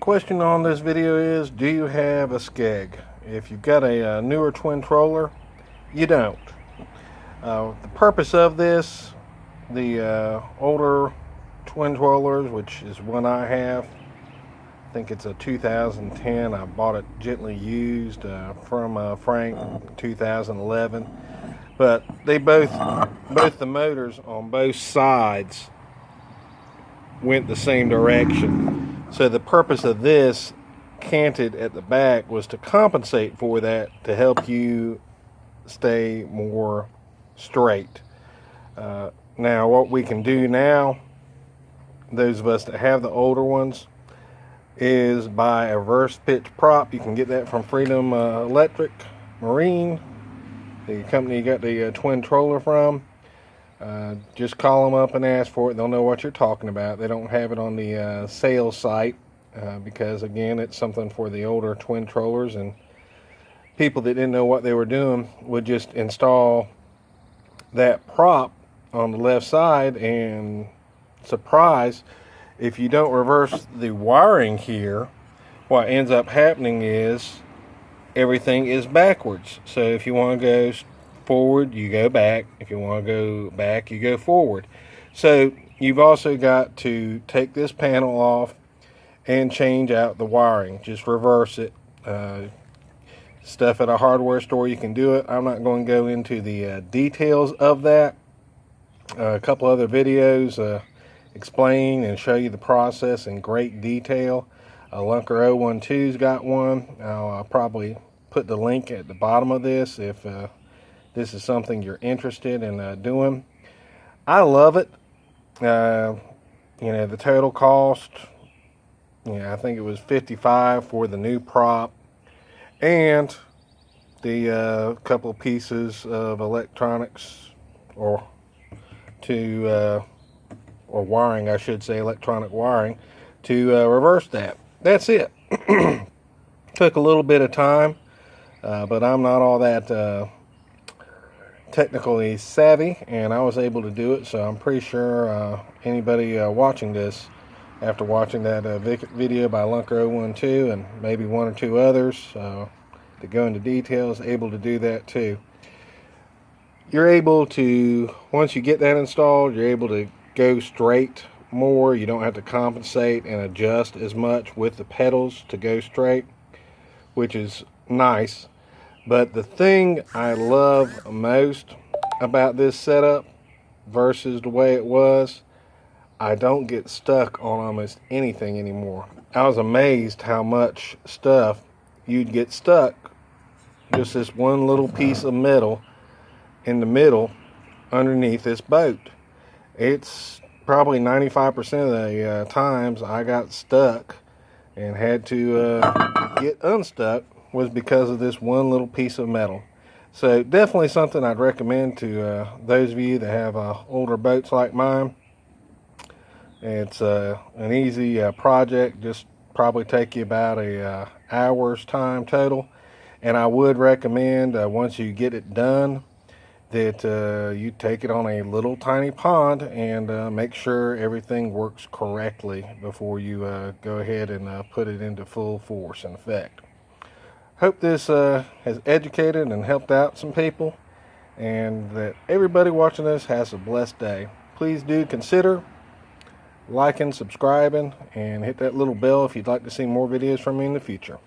Question on this video is, do you have a skeg? If you've got a newer twin troller, you don't. The purpose of this, the older twin trollers, which is one I have, I think it's a 2010. I bought it gently used from Frank in 2011. But they both the motors on both sides went the same direction. So the purpose of this canted at the back was to compensate for that, to help you stay more straight. Now what we can do now, those of us that have the older ones, is buy a reverse pitch prop. You can get that from Freedom Electric Marine, the company you got the twin troller from. Just call them up and ask for it. They'll know what you're talking about. They don't have it on the sales site because, again, it's something for the older twin trollers, and people that didn't know what they were doing would just install that prop on the left side, and surprise, if you don't reverse the wiring here, what ends up happening is everything is backwards. So if you want to go forward, you go back. If you want to go back, you go forward. So you've also got to take this panel off and change out the wiring. Just reverse it. Stuff at a hardware store, you can do it. I'm not going to go into the details of that. A couple other videos explain and show you the process in great detail. Lunker 012's got one. I'll probably put the link at the bottom of this if this is something you're interested in doing. I love it. The total cost, I think it was $55 for the new prop, and the couple pieces of electronics or wiring, I should say, electronic wiring to reverse that. That's it. Took a little bit of time, but I'm not all that technically savvy, and I was able to do it, so I'm pretty sure anybody watching this, after watching that video by Lunker 012 and maybe one or two others that go into details, able to do that too. You're able to, once you get that installed, you're able to go straight more. You don't have to compensate and adjust as much with the pedals to go straight, which is nice. But the thing I love most about this setup versus the way it was, I don't get stuck on almost anything anymore. I was amazed how much stuff you'd get stuck, just this one little piece of metal in the middle underneath this boat. It's probably 95% of the times I got stuck and had to get unstuck was because of this one little piece of metal. So definitely something I'd recommend to those of you that have older boats like mine. It's an easy project, just probably take you about a hour's time total. And I would recommend once you get it done that you take it on a little tiny pond and make sure everything works correctly before you go ahead and put it into full force and effect. Hope this has educated and helped out some people, and that everybody watching this has a blessed day. Please do consider liking, subscribing, and hit that little bell if you'd like to see more videos from me in the future.